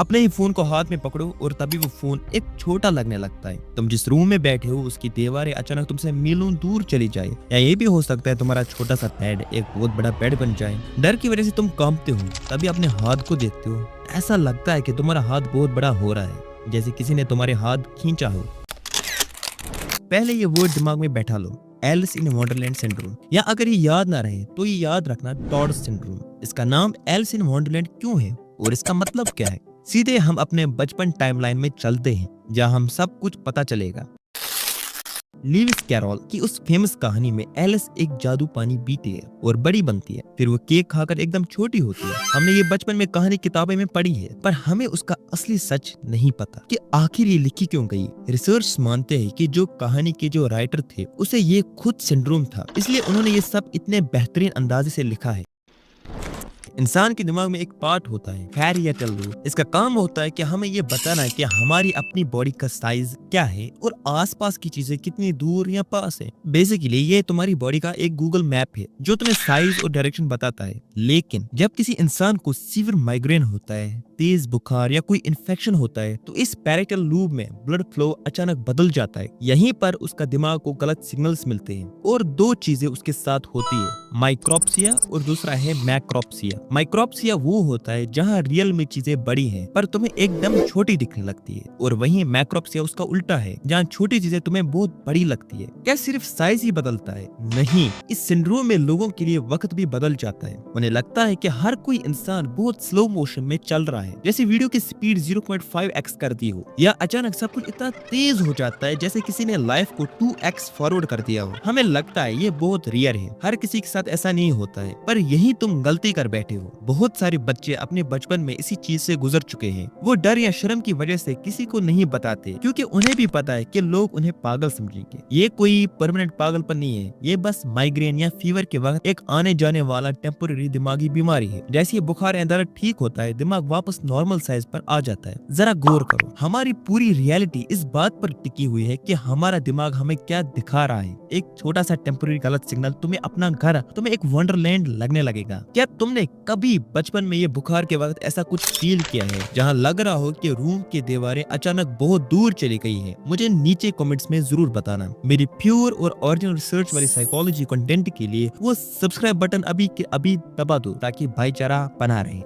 अपने ही फोन को हाथ में पकड़ो और तभी वो फोन एक छोटा लगने लगता है। तुम जिस रूम में बैठे हो उसकी दीवारें अचानक तुमसे मीलों दूर चली जाए, या ये भी हो सकता है तुम्हारा छोटा सा बेड एक बहुत बड़ा बेड बन जाए। डर की वजह से तुम कांपते हो, तभी अपने हाथ को देखते हो। ऐसा लगता है कि तुम्हारा हाथ बहुत बड़ा हो रहा है, जैसे किसी ने तुम्हारे हाथ खींचा हो। पहले ये वर्ड दिमाग में बैठा लो, एलिस इन वंडरलैंड सिंड्रोम। या अगर ये याद ना रहे तो ये याद रखना, टॉर्स सिंड्रोम। इसका नाम एलिस इन वंडरलैंड क्यों है और इसका मतलब क्या है? सीधे हम अपने बचपन टाइमलाइन में चलते हैं, जहां हम सब कुछ पता चलेगा। लीविस कैरोल की उस फेमस कहानी में एलिस एक जादू पानी पीती है और बड़ी बनती है, फिर वो केक खाकर एकदम छोटी होती है। हमने ये बचपन में कहानी किताबें में पढ़ी है, पर हमें उसका असली सच नहीं पता कि आखिर ये लिखी क्यों गई। रिसर्च मानते हैं कि जो कहानी के जो राइटर थे उसे ये खुद सिंड्रोम था, इसलिए उन्होंने ये सब इतने बेहतरीन अंदाजे से लिखा है। इंसान के दिमाग में एक पार्ट होता है पैरिएटल लोब। इसका काम होता है कि हमें ये बताना है कि हमारी अपनी बॉडी का साइज क्या है और आसपास की चीजें कितनी दूर या पास है। बेसिकली ये तुम्हारी बॉडी का एक गूगल मैप है जो तुम्हें साइज और डायरेक्शन बताता है। लेकिन जब किसी इंसान को सीवियर माइग्रेन होता है, तेज बुखार या कोई इन्फेक्शन होता है, तो इस पैरिएटल लूब में ब्लड फ्लो अचानक बदल जाता है। यहीं पर उसका दिमाग को गलत सिग्नल्स मिलते हैं और दो चीजें उसके साथ होती है, माइक्रोप्सिया और दूसरा है मैक्रोप्सिया। माइक्रोप्सिया वो होता है जहां रियल में चीजें बड़ी हैं पर तुम्हें एकदम छोटी दिखने लगती है, और वहीं मैक्रोप्सिया उसका उल्टा है जहां छोटी चीजें तुम्हें बहुत बड़ी लगती है। क्या सिर्फ साइज ही बदलता है? नहीं, इस सिंड्रोम में लोगों के लिए वक्त भी बदल जाता है। उन्हें लगता है कि हर कोई इंसान बहुत स्लो मोशन में चल रहा है, जैसे वीडियो की स्पीड 0.5x कर दी हो, या अचानक सब कुछ इतना तेज हो जाता है जैसे किसी ने लाइफ को 2x फॉरवर्ड कर दिया हो। हमें लगता है ये बहुत रेयर है, हर किसी के साथ ऐसा नहीं होता है, पर यही तुम गलती कर बैठे हो। बहुत सारे बच्चे अपने बचपन में इसी चीज से गुजर चुके हैं। वो डर या शर्म की वजह से किसी को नहीं बताते, क्योंकि उन्हें भी पता है कि लोग उन्हें पागल समझेंगे। ये कोई परमानेंट पागलपन नहीं है, ये बस माइग्रेन या फीवर के वक्त एक आने जाने वाला टेम्पोररी दिमागी बीमारी है। जैसे ये बुखार या दर्द ठीक होता है, दिमाग वापस नॉर्मल साइज पर आ जाता है। जरा गौर करो, हमारी पूरी रियलिटी इस बात पर टिकी हुई है कि हमारा दिमाग हमें क्या दिखा रहा है। एक छोटा सा टेम्पोररी गलत सिग्नल तुम्हें अपना घर, तुम्हें एक वंडरलैंड लगने लगेगा। क्या तुमने कभी बचपन में ये बुखार के वक्त ऐसा कुछ फील किया है जहां लग रहा हो कि रूम की दीवारें अचानक बहुत दूर चली गई हैं? मुझे नीचे कमेंट्स में जरूर बताना। मेरी प्योर और ओरिजिनल रिसर्च वाली साइकोलॉजी कंटेंट के लिए वो सब्सक्राइब बटन अभी के अभी दबा दो ताकि भाईचारा बना रहे।